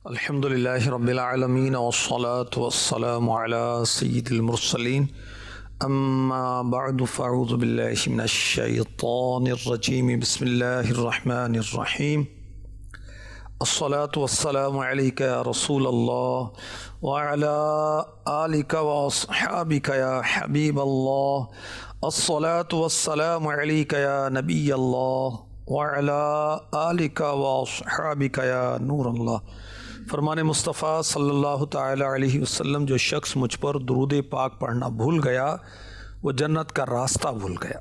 الحمد للہ رب العالمین والصلاة والسلام علی سید المرسلین اما بعد فاعوذ باللہ من الشیطان الرجیم بسم اللہ الرحمن الرحیم الصلاة والسلام علیک یا رسول اللہ وعلی آلک واصحابک یا حبیب اللہ الصلاة والسلام علیک یا نبی اللہ وعلی آلک واصحابک یا نور اللہ۔ فرمان مصطفیٰ صلی اللہ تعالی علیہ وسلم، جو شخص مجھ پر درود پاک پڑھنا بھول گیا وہ جنت کا راستہ بھول گیا۔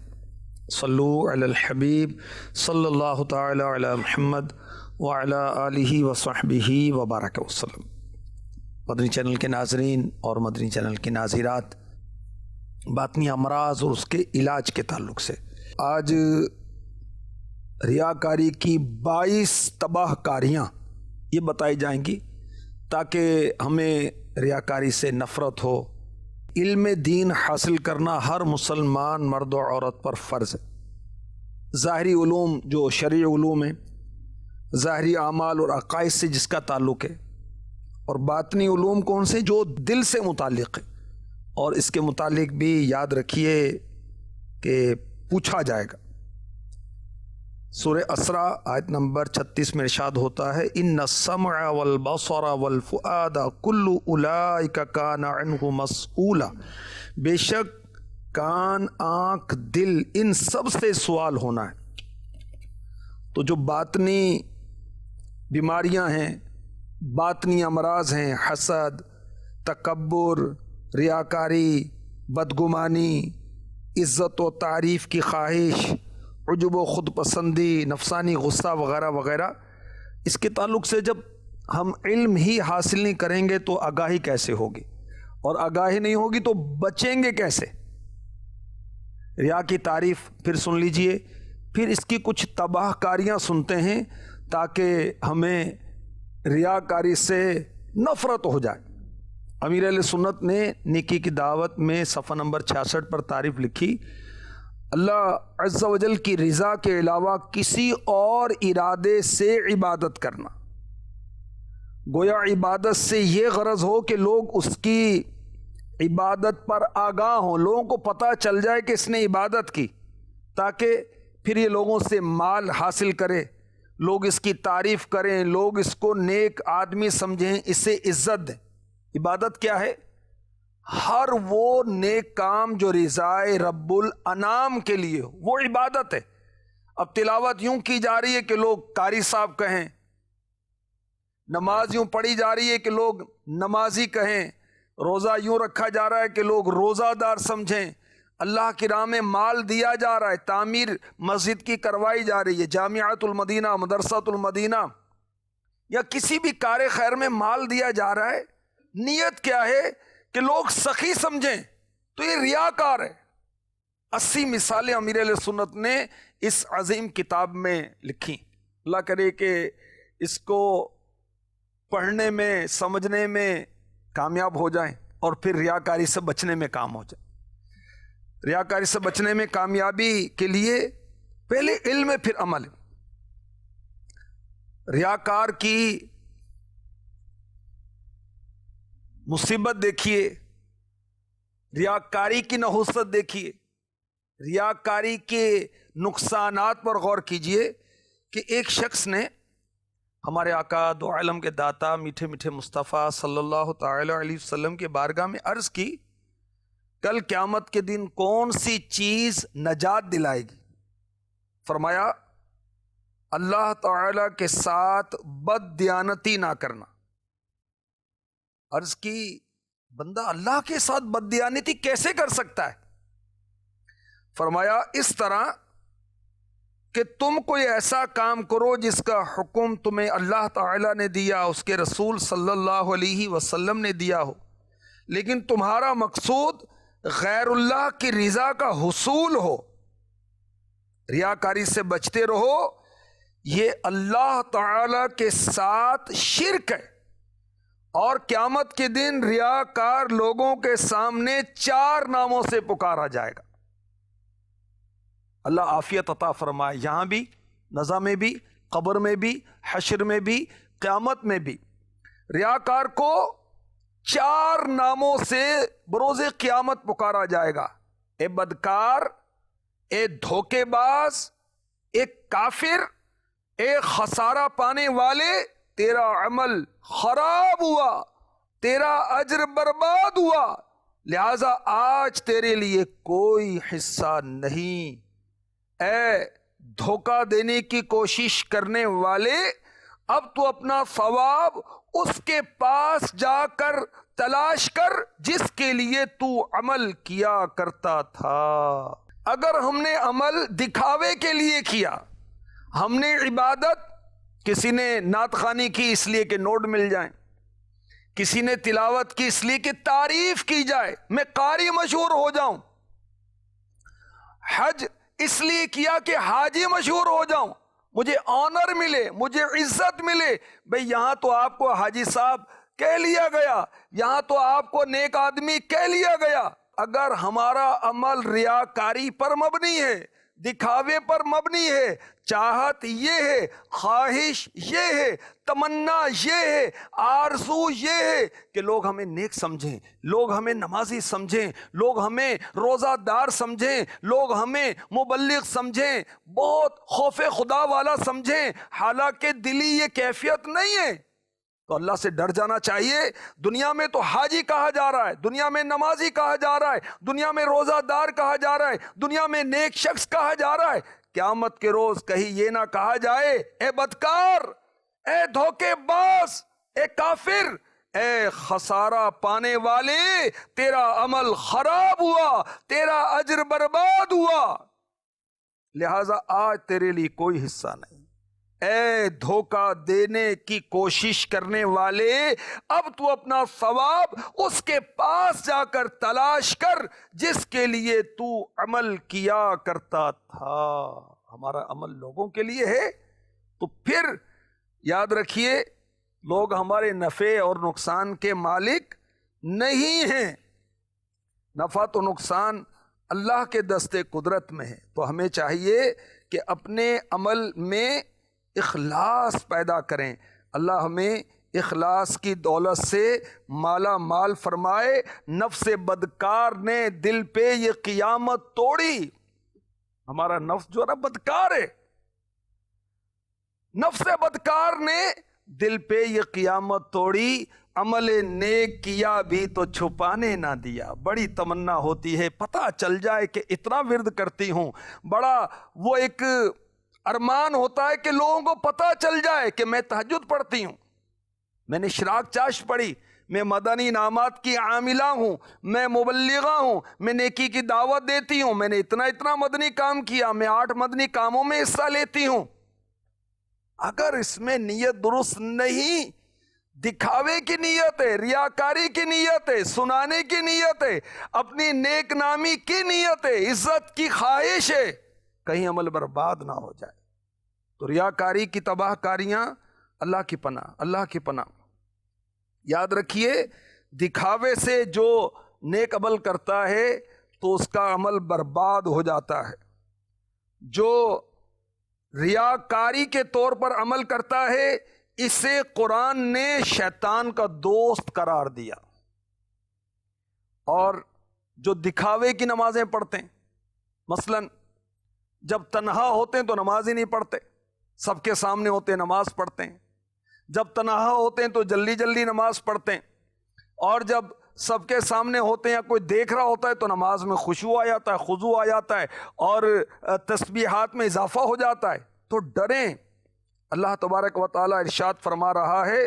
صلو علی الحبیب صلی اللہ تعالی علی محمد وعلی آلہ وصحبہ وبارک وسلم۔ مدنی چینل کے ناظرین اور مدنی چینل کی ناظرات، باطنی امراض اور اس کے علاج کے تعلق سے آج ریاکاری کی 22 تباہ کاریاں یہ بتائی جائیں گی تاکہ ہمیں ریاکاری سے نفرت ہو۔ علم دین حاصل کرنا ہر مسلمان مرد و عورت پر فرض ہے۔ ظاہری علوم جو شرعی علوم ہیں، ظاہری اعمال اور عقائد سے جس کا تعلق ہے، اور باطنی علوم کون سے؟ جو دل سے متعلق ہے۔ اور اس کے متعلق بھی یاد رکھیے کہ پوچھا جائے گا۔ سورہ اسراء آیت نمبر 36 میں ارشاد ہوتا ہے، ان السمع والبصر والفؤاد کل اولئک کان عنہ مسئولا، بے شک کان، آنکھ، دل، ان سب سے سوال ہونا ہے۔ تو جو باطنی بیماریاں ہیں، باطنی امراض ہیں، حسد، تکبر، ریاکاری، بدگمانی، عزت و تعریف کی خواہش، عجب و خود پسندی، نفسانی غصہ وغیرہ وغیرہ، اس کے تعلق سے جب ہم علم ہی حاصل نہیں کریں گے تو آگاہی کیسے ہوگی؟ اور آگاہی نہیں ہوگی تو بچیں گے کیسے؟ ریا کی تعریف پھر سن لیجئے، پھر اس کی کچھ تباہ کاریاں سنتے ہیں تاکہ ہمیں ریاکاری سے نفرت ہو جائے۔ امیر اہل سنت نے نیکی کی دعوت میں صفحہ نمبر 66 پر تعریف لکھی، اللہ عز و جل کی رضا کے علاوہ کسی اور ارادے سے عبادت کرنا، گویا عبادت سے یہ غرض ہو کہ لوگ اس کی عبادت پر آگاہ ہوں، لوگوں کو پتہ چل جائے کہ اس نے عبادت کی، تاکہ پھر یہ لوگوں سے مال حاصل کرے، لوگ اس کی تعریف کریں، لوگ اس کو نیک آدمی سمجھیں، اسے عزت دیں۔ عبادت کیا ہے؟ ہر وہ نیک کام جو رضائے رب الانام کے لیے ہو، وہ عبادت ہے۔ اب تلاوت یوں کی جا رہی ہے کہ لوگ قاری صاحب کہیں، نماز یوں پڑھی جا رہی ہے کہ لوگ نمازی کہیں، روزہ یوں رکھا جا رہا ہے کہ لوگ روزہ دار سمجھیں، اللہ کی راہ میں مال دیا جا رہا ہے، تعمیر مسجد کی کروائی جا رہی ہے، جامعۃ المدینہ، مدرسۃ المدینہ، یا کسی بھی کار خیر میں مال دیا جا رہا ہے، نیت کیا ہے؟ کہ لوگ سخی سمجھیں، تو یہ ریاکار ہے۔ 80 مثالیں امیر اہل سنت نے اس عظیم کتاب میں لکھی۔ اللہ کرے کہ اس کو پڑھنے میں، سمجھنے میں کامیاب ہو جائیں اور پھر ریاکاری سے بچنے میں کام ہو جائے۔ ریاکاری سے بچنے میں کامیابی کے لیے پہلے علم ہے، پھر عمل۔ ریاکار کی مصیبت دیکھیے، ریاکاری کی نحوست دیکھیے، ریاکاری کے نقصانات پر غور کیجئے کہ ایک شخص نے ہمارے آقا دو عالم کے داتا میٹھے میٹھے مصطفیٰ صلی اللہ تعالی علیہ وسلم کے بارگاہ میں عرض کی، کل قیامت کے دن کون سی چیز نجات دلائے گی؟ فرمایا، اللہ تعالی کے ساتھ بد دیانتی نہ کرنا۔ عرض کی، بندہ اللہ کے ساتھ بد دیانتی کیسے کر سکتا ہے؟ فرمایا، اس طرح کہ تم کوئی ایسا کام کرو جس کا حکم تمہیں اللہ تعالی نے دیا، اس کے رسول صلی اللہ علیہ وسلم نے دیا ہو، لیکن تمہارا مقصود غیر اللہ کی رضا کا حصول ہو۔ ریاکاری سے بچتے رہو، یہ اللہ تعالی کے ساتھ شرک ہے، اور قیامت کے دن ریاکار لوگوں کے سامنے 4 ناموں سے پکارا جائے گا۔ اللہ عافیت عطا فرمائے، یہاں بھی، نزا میں بھی، قبر میں بھی، حشر میں بھی، قیامت میں بھی۔ ریاکار کو 4 ناموں سے بروز قیامت پکارا جائے گا: اے بدکار، اے دھوکے باز، اے کافر، اے خسارہ پانے والے، تیرا عمل خراب ہوا، تیرا اجر برباد ہوا، لہذا آج تیرے لیے کوئی حصہ نہیں۔ اے دھوکہ دینے کی کوشش کرنے والے، اب تو اپنا ثواب اس کے پاس جا کر تلاش کر جس کے لیے تو عمل کیا کرتا تھا۔ اگر ہم نے عمل دکھاوے کے لیے کیا، ہم نے عبادت، کسی نے نعت خوانی کی اس لیے کہ نوٹ مل جائیں، کسی نے تلاوت کی اس لیے کہ تعریف کی جائے، میں قاری مشہور ہو جاؤں، حج اس لیے کیا کہ حاجی مشہور ہو جاؤں، مجھے آنر ملے، مجھے عزت ملے۔ بھئی یہاں تو آپ کو حاجی صاحب کہہ لیا گیا، یہاں تو آپ کو نیک آدمی کہہ لیا گیا۔ اگر ہمارا عمل ریاکاری پر مبنی ہے، دکھاوے پر مبنی ہے، چاہت یہ ہے، خواہش یہ ہے، تمنا یہ ہے، آرزو یہ ہے کہ لوگ ہمیں نیک سمجھیں، لوگ ہمیں نمازی سمجھیں، لوگ ہمیں روزہ دار سمجھیں، لوگ ہمیں مبلغ سمجھیں، بہت خوف خدا والا سمجھیں، حالانکہ دلی یہ کیفیت نہیں ہے، تو اللہ سے ڈر جانا چاہیے۔ دنیا میں تو حاجی کہا جا رہا ہے، دنیا میں نمازی کہا جا رہا ہے، دنیا میں روزہ دار کہا جا رہا ہے، دنیا میں نیک شخص کہا جا رہا ہے۔ قیامت کے روز کہیں یہ نہ کہا جائے اے بدکار، اے دھوکے باز، اے کافر، اے خسارہ پانے والے، تیرا عمل خراب ہوا، تیرا اجر برباد ہوا، لہذا آج تیرے لیے کوئی حصہ نہیں۔ اے دھوکہ دینے کی کوشش کرنے والے، اب تو اپنا ثواب اس کے پاس جا کر تلاش کر جس کے لیے تو عمل کیا کرتا تھا۔ ہمارا عمل لوگوں کے لیے ہے تو پھر یاد رکھیے، لوگ ہمارے نفع اور نقصان کے مالک نہیں ہیں۔ نفع تو نقصان اللہ کے دستے قدرت میں ہے، تو ہمیں چاہیے کہ اپنے عمل میں اخلاص پیدا کریں۔ اللہ ہمیں اخلاص کی دولت سے مالا مال فرمائے۔ نفس بدکار نے دل پہ یہ قیامت توڑی۔ ہمارا نفس جو ہے نا بدکار ہے، نفس بدکار نے دل پہ یہ قیامت توڑی، عمل نیک کیا بھی تو چھپانے نہ دیا۔ بڑی تمنا ہوتی ہے پتہ چل جائے کہ اتنا ورد کرتی ہوں، بڑا وہ ایک ارمان ہوتا ہے کہ لوگوں کو پتہ چل جائے کہ میں تہجد پڑھتی ہوں، میں نے اشراق چاشت پڑھی، میں مدنی انعامات کی عاملہ ہوں، میں مبلغہ ہوں، میں نیکی کی دعوت دیتی ہوں، میں نے اتنا مدنی کام کیا، میں 8 مدنی کاموں میں حصہ لیتی ہوں۔ اگر اس میں نیت درست نہیں، دکھاوے کی نیت ہے، ریاکاری کی نیت ہے، سنانے کی نیت ہے، اپنی نیک نامی کی نیت ہے، عزت کی خواہش ہے، کہیں عمل برباد نہ ہو جائے۔ تو ریاکاری کی تباہ کاریاں اللہ کی پناہ، اللہ کی پناہ۔ یاد رکھیے، دکھاوے سے جو نیک عمل کرتا ہے تو اس کا عمل برباد ہو جاتا ہے۔ جو ریاکاری کے طور پر عمل کرتا ہے اسے قرآن نے شیطان کا دوست قرار دیا۔ اور جو دکھاوے کی نمازیں پڑھتے ہیں، مثلا جب تنہا ہوتے ہیں تو نماز ہی نہیں پڑھتے، سب کے سامنے ہوتے ہیں نماز پڑھتے ہیں، جب تنہا ہوتے ہیں تو جلدی جلدی نماز پڑھتے ہیں، اور جب سب کے سامنے ہوتے ہیں یا کوئی دیکھ رہا ہوتا ہے تو نماز میں خشوع آ جاتا ہے، خضوع آ جاتا ہے، اور تسبیحات میں اضافہ ہو جاتا ہے۔ تو ڈریں، اللہ تبارک و تعالی ارشاد فرما رہا ہے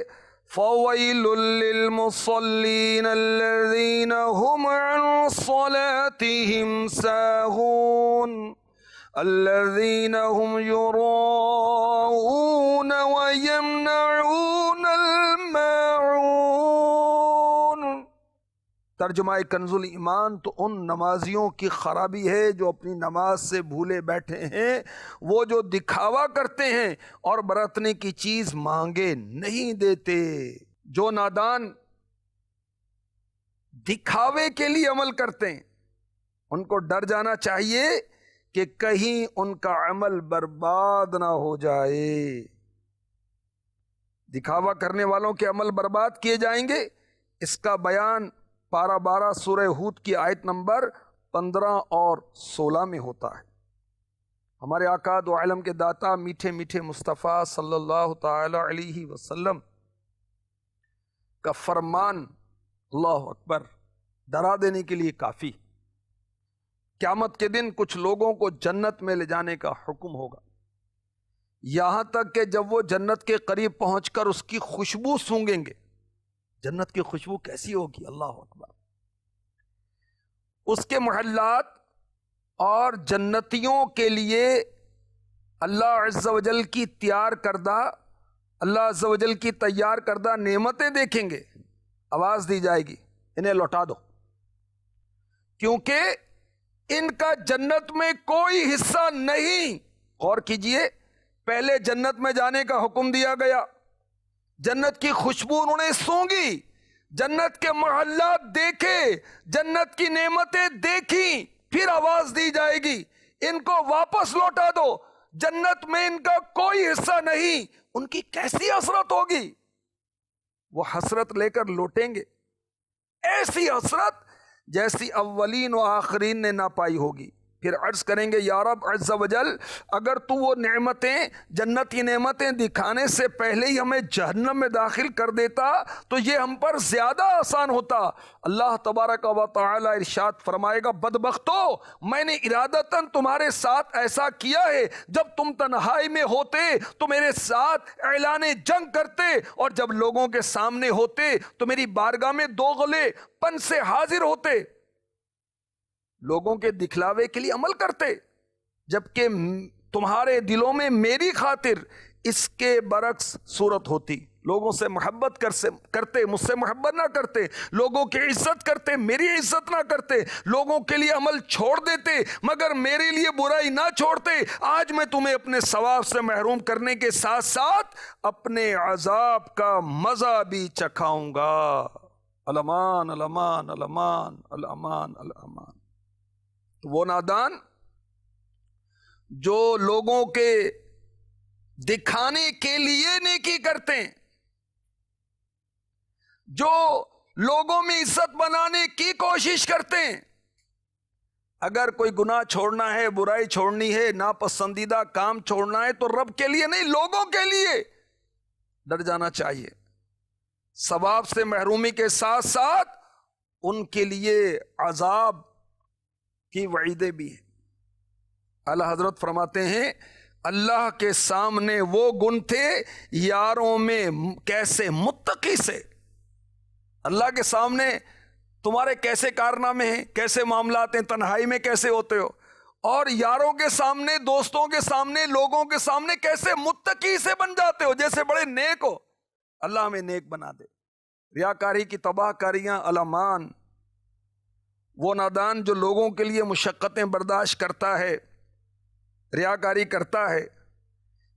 فَوَيْلٌ لِّلْمُصَلِّينَ الَّذِينَ هُمْ عَنْ صَلَاتِهِمْ سَاهُونَ الَّذِينَ هُمْ يُرَاءُونَ وَيَمْنَعُونَ الْمَاعُونَ۔ ترجمہ کنز الایمان، تو ان نمازیوں کی خرابی ہے جو اپنی نماز سے بھولے بیٹھے ہیں، وہ جو دکھاوا کرتے ہیں اور برتنے کی چیز مانگے نہیں دیتے۔ جو نادان دکھاوے کے لیے عمل کرتے ہیں ان کو ڈر جانا چاہیے کہ کہیں ان کا عمل برباد نہ ہو جائے۔ دکھاوا کرنے والوں کے عمل برباد کیے جائیں گے۔ اس کا بیان پارہ 12 سورہ ہود کی آیت نمبر 15 اور 16 میں ہوتا ہے۔ ہمارے آقا دو عالم کے داتا میٹھے میٹھے مصطفیٰ صلی اللہ تعالی علیہ وسلم کا فرمان، اللہ اکبر، ڈرا دینے کے لیے کافی۔ قیامت کے دن کچھ لوگوں کو جنت میں لے جانے کا حکم ہوگا، یہاں تک کہ جب وہ جنت کے قریب پہنچ کر اس کی خوشبو سونگیں گے، جنت کی خوشبو کیسی ہوگی، اللہ اکبر، اس کے محلات اور جنتیوں کے لیے اللہ عز و جل کی تیار کردہ نعمتیں دیکھیں گے۔ آواز دی جائے گی انہیں لوٹا دو، کیونکہ ان کا جنت میں کوئی حصہ نہیں۔ غور کیجئے، پہلے جنت میں جانے کا حکم دیا گیا، جنت کی خوشبو انہوں نے سونگی، جنت کے محلات دیکھے، جنت کی نعمتیں دیکھی، پھر آواز دی جائے گی ان کو واپس لوٹا دو، جنت میں ان کا کوئی حصہ نہیں۔ ان کی کیسی حسرت ہوگی، وہ حسرت لے کر لوٹیں گے، ایسی حسرت جیسی اولین و آخرین نے نہ پائی ہوگی۔ پھر عرض کریں گے یا رب عز و جل، اگر تو وہ نعمتیں، جنت کی نعمتیں دکھانے سے پہلے ہی ہمیں جہنم میں داخل کر دیتا تو یہ ہم پر زیادہ آسان ہوتا۔ اللہ تبارک و تعالی ارشاد فرمائے گا، بدبختو، میں نے ارادتاً تمہارے ساتھ ایسا کیا ہے، جب تم تنہائی میں ہوتے تو میرے ساتھ اعلان جنگ کرتے، اور جب لوگوں کے سامنے ہوتے تو میری بارگاہ میں دوغلے پن سے حاضر ہوتے، لوگوں کے دکھلاوے کے لیے عمل کرتے، جبکہ تمہارے دلوں میں میری خاطر اس کے برعکس صورت ہوتی۔ لوگوں سے محبت کرتے، مجھ سے محبت نہ کرتے، لوگوں کی عزت کرتے، میری عزت نہ کرتے، لوگوں کے لیے عمل چھوڑ دیتے مگر میرے لیے برائی نہ چھوڑتے۔ آج میں تمہیں اپنے ثواب سے محروم کرنے کے ساتھ ساتھ اپنے عذاب کا مزہ بھی چکھاؤں گا۔ الامان الامان الامان الامان الامان۔ وہ نادان جو لوگوں کے دکھانے کے لیے نیکی کرتے ہیں، جو لوگوں میں عزت بنانے کی کوشش کرتے ہیں، اگر کوئی گناہ چھوڑنا ہے، برائی چھوڑنی ہے، ناپسندیدہ کام چھوڑنا ہے تو رب کے لیے نہیں، لوگوں کے لیے ڈر جانا چاہیے۔ ثواب سے محرومی کے ساتھ ساتھ ان کے لیے عذاب کی وعیدیں بھی ہیں۔ اعلی حضرت فرماتے ہیں، اللہ کے سامنے وہ گن تھے یاروں میں کیسے متقی سے۔ اللہ کے سامنے تمہارے کیسے کارنامے ہیں، کیسے معاملات ہیں، تنہائی میں کیسے ہوتے ہو، اور یاروں کے سامنے، دوستوں کے سامنے، لوگوں کے سامنے کیسے متقی سے بن جاتے ہو، جیسے بڑے نیک ہو۔ اللہ ہمیں نیک بنا دے۔ ریاکاری کی تباہ کاریاں الامان، وہ نادان جو لوگوں کے لیے مشقتیں برداشت کرتا ہے، ریاکاری کرتا ہے۔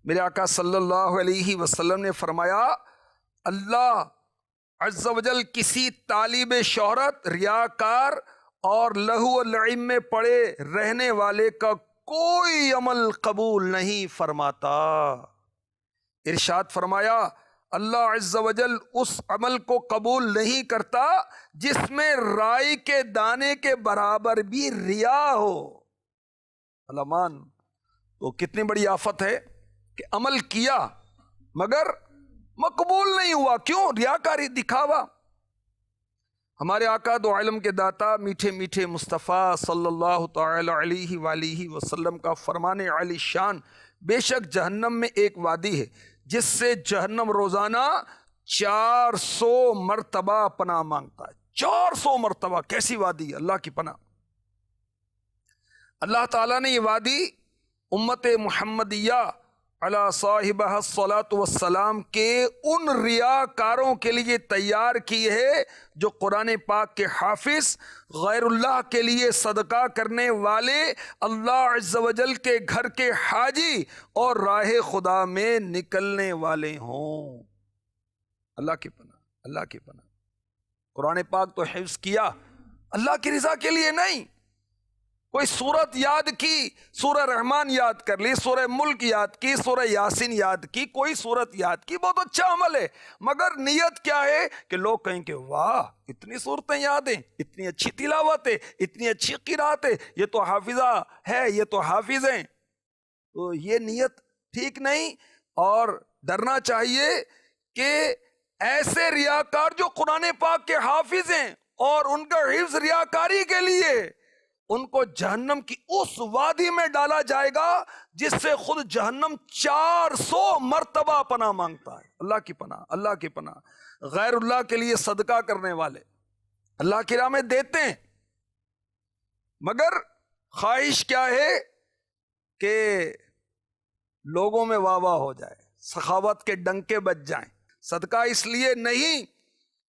میرے آقا صلی اللہ علیہ وسلم نے فرمایا، اللہ عز و جل کسی طالب شہرت، ریاکار اور لہو و لعب میں پڑے رہنے والے کا کوئی عمل قبول نہیں فرماتا۔ ارشاد فرمایا، اللہ عز و جل اس عمل کو قبول نہیں کرتا جس میں رائی کے دانے کے برابر بھی ریا ہو۔ علمان، تو کتنی بڑی آفت ہے کہ عمل کیا مگر مقبول نہیں ہوا۔ کیوں؟ ریاکاری، دکھاوا۔ ہمارے آقا دو عالم کے داتا میٹھے میٹھے مصطفیٰ صلی اللہ تعالی علیہ وآلہ وسلم کا فرمان عالی شان، بے شک جہنم میں ایک وادی ہے جس سے جہنم روزانہ 400 مرتبہ پناہ مانگتا ہے۔ 400 مرتبہ، کیسی وادی، اللہ کی پناہ۔ اللہ تعالیٰ نے یہ وادی امت محمدیہ علی صاحبہ الصلاۃ والسلام کے ان ریاکاروں کے لیے تیار کی ہے جو قرآن پاک کے حافظ، غیر اللہ کے لیے صدقہ کرنے والے، اللہ عز و جل کے گھر کے حاجی اور راہ خدا میں نکلنے والے ہوں۔ اللہ کی پناہ، اللہ کی پناہ۔ قرآن پاک تو حفظ کیا، اللہ کی رضا کے لیے نہیں، کوئی سورت یاد کی، سورہ رحمان یاد کر لی، سورہ ملک یاد کی، سورہ یاسین یاد کی، کوئی سورت یاد کی، بہت اچھا عمل ہے، مگر نیت کیا ہے کہ لوگ کہیں کہ واہ اتنی صورتیں یاد ہیں، اتنی اچھی تلاوت ہے، اتنی اچھی قرات ہے، یہ تو حافظہ ہے، یہ تو حافظ ہیں. تو یہ نیت ٹھیک نہیں، اور ڈرنا چاہیے کہ ایسے ریاکار جو قرآن پاک کے حافظ ہیں اور ان کا حفظ ریاکاری کے لیے، ان کو جہنم کی اس وادی میں ڈالا جائے گا جس سے خود جہنم 400 مرتبہ پناہ مانگتا ہے. اللہ کی پناہ، اللہ کی پناہ. غیر اللہ کے لیے صدقہ کرنے والے اللہ کی راہ میں دیتے ہیں، مگر خواہش کیا ہے کہ لوگوں میں واہ واہ ہو جائے، سخاوت کے ڈنکے بج جائیں. صدقہ اس لیے نہیں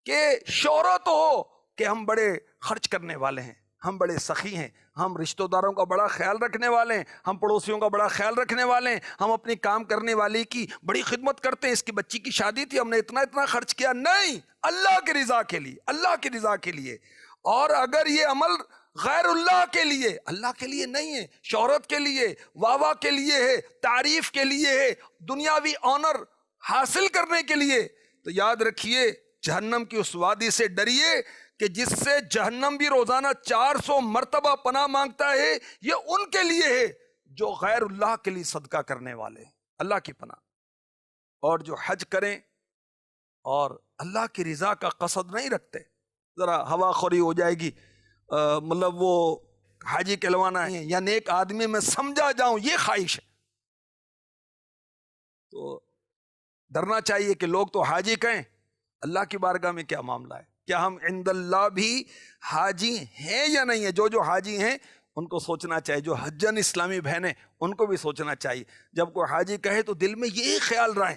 کہ شہرت ہو کہ ہم بڑے خرچ کرنے والے ہیں، ہم بڑے سخی ہیں، ہم رشتہ داروں کا بڑا خیال رکھنے والے ہیں، ہم پڑوسیوں کا بڑا خیال رکھنے والے ہیں، ہم اپنی کام کرنے والی کی بڑی خدمت کرتے ہیں، اس کی بچی کی شادی تھی ہم نے اتنا خرچ کیا. نہیں، اللہ کی رضا کے لیے، اللہ کی رضا کے لیے. اور اگر یہ عمل غیر اللہ کے لیے، اللہ کے لیے نہیں ہے، شہرت کے لیے، واہ واہ کے لیے ہے، تعریف کے لیے ہے، دنیاوی آنر حاصل کرنے کے لیے، تو یاد رکھیے جہنم کی اس وادی سے ڈریے کہ جس سے جہنم بھی روزانہ 400 مرتبہ پناہ مانگتا ہے. یہ ان کے لیے ہے جو غیر اللہ کے لیے صدقہ کرنے والے، اللہ کی پناہ. اور جو حج کریں اور اللہ کی رضا کا قصد نہیں رکھتے، ذرا ہوا خوری ہو جائے گی، مطلب وہ حاجی کہلوانا ہے یا نیک آدمی میں سمجھا جاؤں، یہ خواہش ہے، تو ڈرنا چاہیے کہ لوگ تو حاجی کہیں، اللہ کی بارگاہ میں کیا معاملہ ہے؟ کیا ہم عند اللہ بھی حاجی ہیں یا نہیں ہیں؟ جو حاجی ہیں ان کو سوچنا چاہیے، جو حجن اسلامی بہنیں ان کو بھی سوچنا چاہیے. جب کوئی حاجی کہے تو دل میں یہی خیال رہے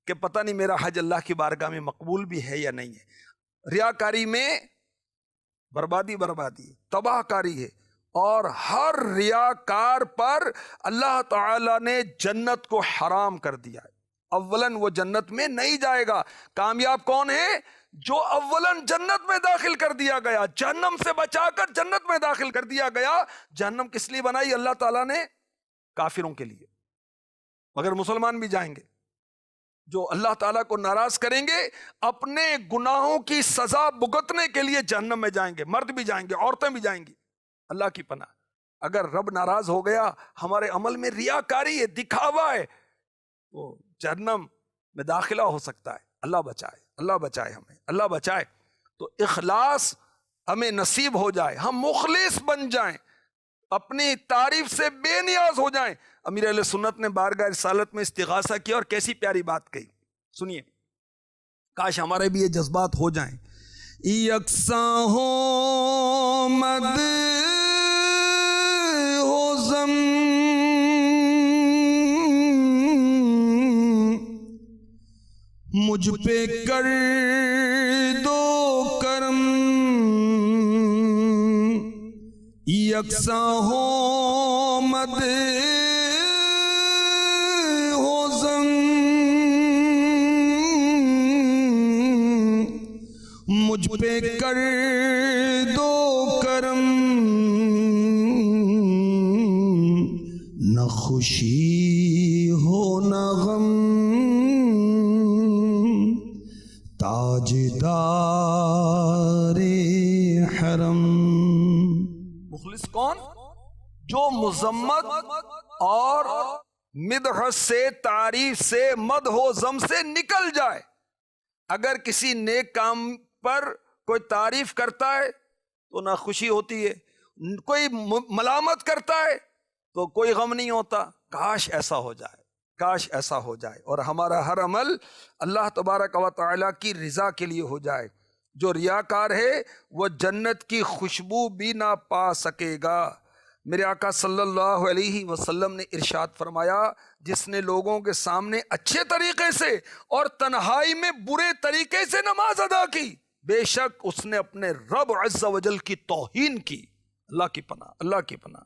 کہ پتہ نہیں میرا حج اللہ کی بارگاہ میں مقبول بھی ہے یا نہیں ہے. ریاکاری میں بربادی تباہ کاری ہے، اور ہر ریاکار پر اللہ تعالی نے جنت کو حرام کر دیا ہے. اولاً وہ جنت میں نہیں جائے گا. کامیاب کون ہے؟ جو اولاً جنت میں داخل کر دیا گیا، جہنم سے بچا کر جنت میں داخل کر دیا گیا. جہنم کس لیے بنائی اللہ تعالیٰ نے؟ کافروں کے لیے، مگر مسلمان بھی جائیں گے. جو اللہ تعالیٰ کو ناراض کریں گے اپنے گناہوں کی سزا بھگتنے کے لیے جہنم میں جائیں گے. مرد بھی جائیں گے، عورتیں بھی جائیں گی. اللہ کی پناہ. اگر رب ناراض ہو گیا، ہمارے عمل میں ریاکاری ہے، دکھاوا ہے، تو جہنم میں داخلہ ہو سکتا ہے. اللہ بچائے، اللہ بچائے ہمیں، اللہ بچائے. تو اخلاص ہمیں نصیب ہو جائے، ہم مخلص بن جائیں، اپنی تعریف سے بے نیاز ہو جائیں. امیر اہل سنت نے بارگاہ رسالت میں استغاثہ کیا اور کیسی پیاری بات کہی، سنیے. کاش ہمارے بھی یہ جذبات ہو جائیں. یکساں ہو مد ہو زم، مجھ پہ کر دو کرم. یکساں ہو مد ہو زم، مجھ پہ کر دو کرم. نہ خوشی ہو نہ غم، تاجدار حرم. مخلص کون؟ جو مذمت اور مدح سے، تعریف سے، مدح و ذم سے نکل جائے. اگر کسی نیک کام پر کوئی تعریف کرتا ہے تو نہ خوشی ہوتی ہے، کوئی ملامت کرتا ہے تو کوئی غم نہیں ہوتا. کاش ایسا ہو جائے، کاش ایسا ہو جائے، اور ہمارا ہر عمل اللہ تبارک و تعالیٰ کی رضا کے لیے ہو جائے. جو ریاکار ہے وہ جنت کی خوشبو بھی نہ پا سکے گا. میرے آقا صلی اللہ علیہ وسلم نے ارشاد فرمایا، جس نے لوگوں کے سامنے اچھے طریقے سے اور تنہائی میں برے طریقے سے نماز ادا کی، بے شک اس نے اپنے رب عز و جل کی توہین کی. اللہ کی پناہ، اللہ کی پناہ،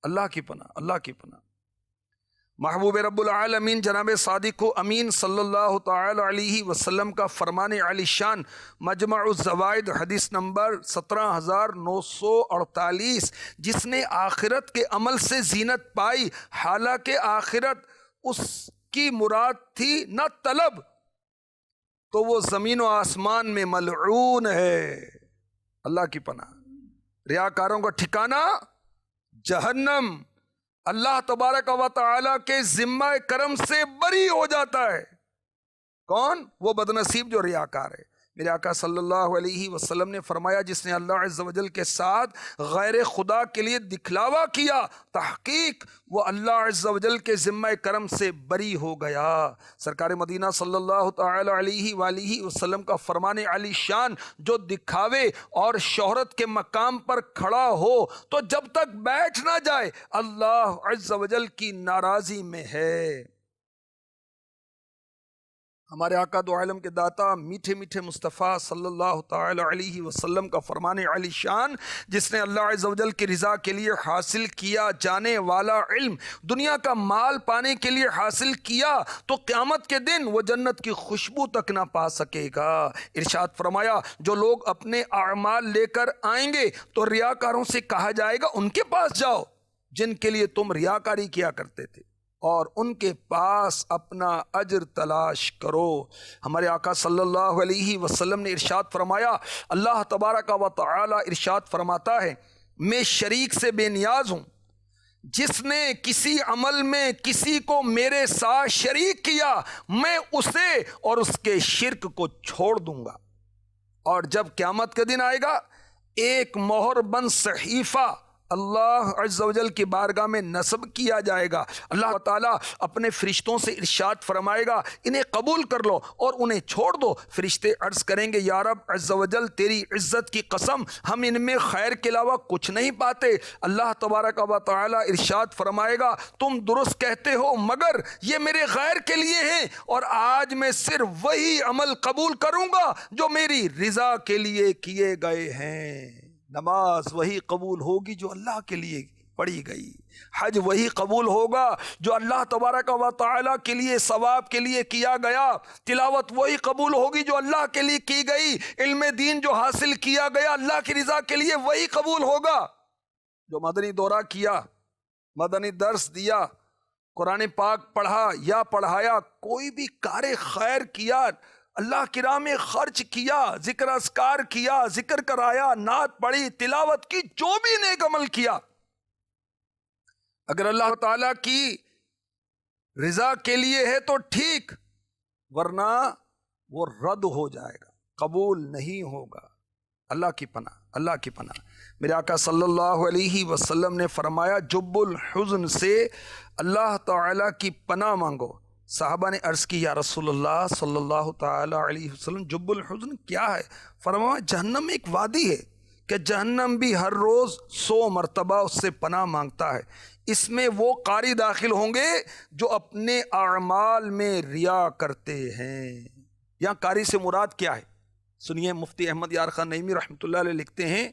اللہ کی پناہ، اللہ کی پناہ. محبوب رب العالمین جناب صادق و امین صلی اللہ تعالی علیہ وسلم کا فرمان علی شان مجمع الزوائد حدیث نمبر 17948، جس نے آخرت کے عمل سے زینت پائی، حالانکہ آخرت اس کی مراد تھی نہ طلب، تو وہ زمین و آسمان میں ملعون ہے۔ اللہ کی پناہ۔ ریاکاروں کا ٹھکانہ جہنم۔ اللہ تبارک و تعالی کے ذمہ کرم سے بری ہو جاتا ہے۔ کون؟ وہ بدنصیب جو ریاکار ہے۔ میرے آقا صلی اللہ علیہ وسلم نے فرمایا، جس نے اللہ عز و جل کے ساتھ غیر خدا کے لیے دکھلاوا کیا، تحقیق وہ اللہ عز و جل کے ذمہ کرم سے بری ہو گیا۔ سرکار مدینہ صلی اللہ تعالی علیہ وآلہ وسلم کا فرمان علی شان، جو دکھاوے اور شہرت کے مقام پر کھڑا ہو تو جب تک بیٹھ نہ جائے اللہ عز و جل کی ناراضی میں ہے۔ ہمارے آقا دو عالم کے داتا میٹھے میٹھے مصطفیٰ صلی اللہ تعالی علیہ وسلم کا فرمان علی شان، جس نے اللہ عز و جل کی رضا کے لیے حاصل کیا جانے والا علم دنیا کا مال پانے کے لیے حاصل کیا تو قیامت کے دن وہ جنت کی خوشبو تک نہ پا سکے گا۔ ارشاد فرمایا، جو لوگ اپنے اعمال لے کر آئیں گے تو ریاکاروں سے کہا جائے گا، ان کے پاس جاؤ جن کے لیے تم ریاکاری کیا کرتے تھے، اور ان کے پاس اپنا اجر تلاش کرو۔ ہمارے آقا صلی اللہ علیہ وسلم نے ارشاد فرمایا، اللہ تبارک و تعالی ارشاد فرماتا ہے، میں شریک سے بے نیاز ہوں، جس نے کسی عمل میں کسی کو میرے ساتھ شریک کیا میں اسے اور اس کے شرک کو چھوڑ دوں گا۔ اور جب قیامت کا دن آئے گا، ایک مہر بند صحیفہ اللہ عز و جل کی بارگاہ میں نصب کیا جائے گا۔ اللہ تعالیٰ اپنے فرشتوں سے ارشاد فرمائے گا، انہیں قبول کر لو اور انہیں چھوڑ دو۔ فرشتے عرض کریں گے، یا رب عز و جل تیری عزت کی قسم، ہم ان میں خیر کے علاوہ کچھ نہیں پاتے۔ اللہ تبارک و تعالیٰ ارشاد فرمائے گا، تم درست کہتے ہو، مگر یہ میرے غیر کے لیے ہیں، اور آج میں صرف وہی عمل قبول کروں گا جو میری رضا کے لیے کیے گئے ہیں۔ نماز وہی قبول ہوگی جو اللہ کے لیے پڑھی گئی، حج وہی قبول ہوگا جو اللہ تبارک و تعالیٰ کے لیے ثواب کے لیے کیا گیا، تلاوت وہی قبول ہوگی جو اللہ کے لیے کی گئی، علم دین جو حاصل کیا گیا اللہ کی رضا کے لیے وہی قبول ہوگا۔ جو مدنی دورہ کیا، مدنی درس دیا، قرآن پاک پڑھا یا پڑھایا، کوئی بھی کار خیر کیا، اللہ کی راہ میں خرچ کیا، ذکر اذکار کیا، ذکر کرایا، نعت پڑھی، تلاوت کی، جو بھی نیک عمل کیا، اگر اللہ تعالیٰ کی رضا کے لیے ہے تو ٹھیک، ورنہ وہ رد ہو جائے گا، قبول نہیں ہوگا۔ اللہ کی پناہ، اللہ کی پناہ۔ میرے آقا صلی اللہ علیہ وسلم نے فرمایا، جب الحزن سے اللہ تعالیٰ کی پناہ مانگو۔ صحابہ نے عرض کی، یا رسول اللہ صلی اللہ تعالی علیہ وسلم، جب الحزن کیا ہے؟ فرمایا، جہنم ایک وادی ہے کہ جہنم بھی ہر روز 100 مرتبہ اس سے پناہ مانگتا ہے، اس میں وہ قاری داخل ہوں گے جو اپنے اعمال میں ریا کرتے ہیں۔ یہاں قاری سے مراد کیا ہے؟ سنیے، مفتی احمد یار خان نعیمی رحمۃ اللہ علیہ لکھتے ہیں،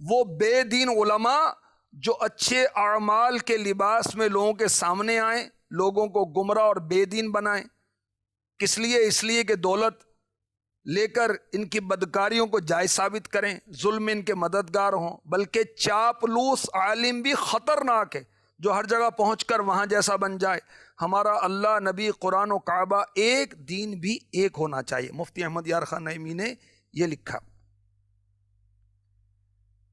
وہ بے دین علماء جو اچھے اعمال کے لباس میں لوگوں کے سامنے آئیں، لوگوں کو گمراہ اور بے دین بنائیں۔ کس لیے؟ اس لیے کہ دولت لے کر ان کی بدکاریوں کو جائز ثابت کریں، ظلم ان کے مددگار ہوں۔ بلکہ چاپلوس عالم بھی خطرناک ہے جو ہر جگہ پہنچ کر وہاں جیسا بن جائے۔ ہمارا اللہ، نبی، قرآن و کعبہ ایک، دین بھی ایک ہونا چاہیے۔ مفتی احمد یار خان نعیمی نے یہ لکھا۔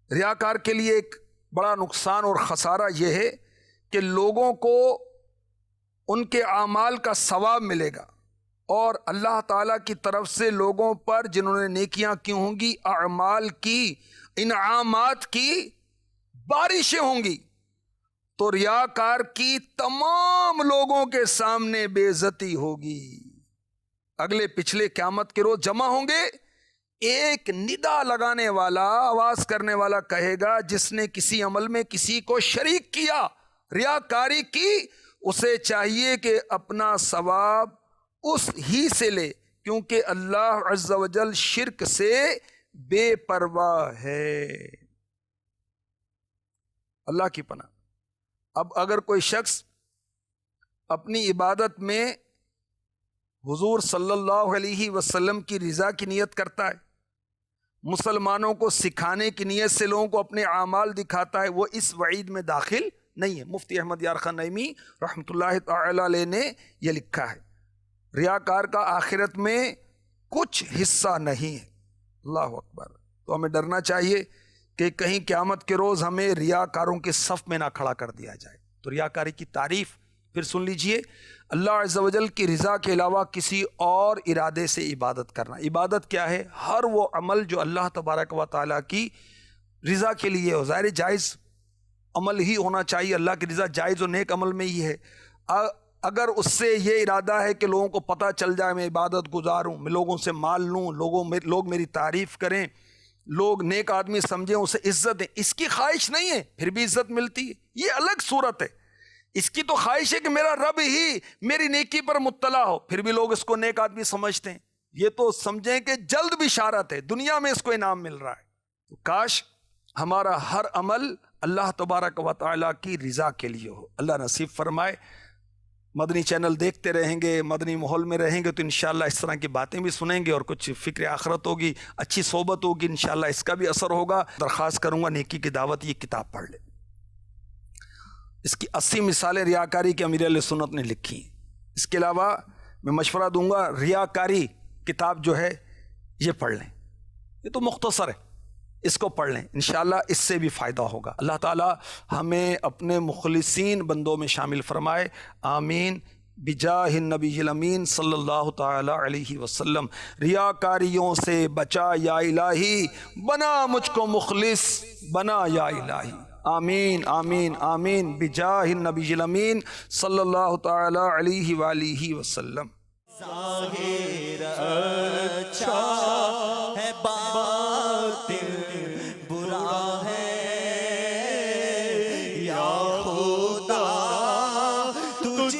ریاکار کے لیے ایک بڑا نقصان اور خسارہ یہ ہے کہ لوگوں کو ان کے اعمال کا ثواب ملے گا، اور اللہ تعالیٰ کی طرف سے لوگوں پر جنہوں نے نیکیاں کی ہوں گی، اعمال کی، انعامات کی بارشیں ہوں گی، تو ریاکار کی تمام لوگوں کے سامنے بے عزتی ہوگی۔ اگلے پچھلے قیامت کے روز جمع ہوں گے، ایک ندا لگانے والا، آواز کرنے والا کہے گا، جس نے کسی عمل میں کسی کو شریک کیا، ریاکاری کی، اسے چاہیے کہ اپنا ثواب اس ہی سے لے، کیونکہ اللہ عز و جل شرک سے بے پرواہ ہے۔ اللہ کی پناہ۔ اب اگر کوئی شخص اپنی عبادت میں حضور صلی اللہ علیہ وسلم کی رضا کی نیت کرتا ہے، مسلمانوں کو سکھانے کی نیت سے لوگوں کو اپنے اعمال دکھاتا ہے، وہ اس وعید میں داخل نہیں ہے۔ مفتی احمد یار خان نعیمی رحمۃ اللہ تعالی علیہ نے یہ لکھا ہے، ریاکار کا آخرت میں کچھ حصہ نہیں ہے۔ اللہ اکبر۔ تو ہمیں ڈرنا چاہیے کہ کہیں قیامت کے روز ہمیں ریاکاروں کے صف میں نہ کھڑا کر دیا جائے۔ تو ریاکاری کی تعریف پھر سن لیجئے، اللہ عز و جل کی رضا کے علاوہ کسی اور ارادے سے عبادت کرنا۔ عبادت کیا ہے؟ ہر وہ عمل جو اللہ تبارک و تعالیٰ کی رضا کے لیے ہو، ظاہر جائز عمل ہی ہونا چاہیے، اللہ کی رضا جائز و نیک عمل میں ہی ہے۔ اگر اس سے یہ ارادہ ہے کہ لوگوں کو پتہ چل جائے میں عبادت گزار ہوں، میں لوگوں سے مال لوں، لوگ میری تعریف کریں، لوگ نیک آدمی سمجھیں، اسے عزت دیں، اس کی خواہش نہیں ہے، پھر بھی عزت ملتی ہے، یہ الگ صورت ہے۔ اس کی تو خواہش ہے کہ میرا رب ہی میری نیکی پر مطلع ہو، پھر بھی لوگ اس کو نیک آدمی سمجھتے ہیں، یہ تو سمجھیں کہ جلد بشارت ہے، دنیا میں اس کو انعام مل رہا ہے۔ تو کاش ہمارا ہر عمل اللہ تبارک و تعالیٰ کی رضا کے لیے ہو، اللہ نصیب فرمائے۔ مدنی چینل دیکھتے رہیں گے، مدنی ماحول میں رہیں گے تو انشاءاللہ اس طرح کی باتیں بھی سنیں گے، اور کچھ فکر آخرت ہوگی، اچھی صحبت ہوگی، انشاءاللہ اس کا بھی اثر ہوگا۔ درخواست کروں گا نیکی کی دعوت یہ کتاب پڑھ لیں، اس کی 80 مثالیں ریاکاری کی امیر اہل سنت نے لکھی ہیں۔ اس کے علاوہ میں مشورہ دوں گا ریاکاری کتاب جو ہے یہ پڑھ لیں، یہ تو مختصر ہے، اس کو پڑھ لیں، انشاءاللہ اس سے بھی فائدہ ہوگا۔ اللہ تعالی ہمیں اپنے مخلصین بندوں میں شامل فرمائے، آمین، بجاہ النبی الامین صلی اللہ تعالی علیہ وسلم۔ ریاکاریوں سے بچا یا الہی، بنا مجھ کو مخلص، بنا یا الہی، آمین آمین آمین، بجاہ النبی الامین صلی اللہ تعالی علیہ وآلہ وسلم۔ ظاہر اچھا ہے، باطن برا ہے، یا خدا تجھ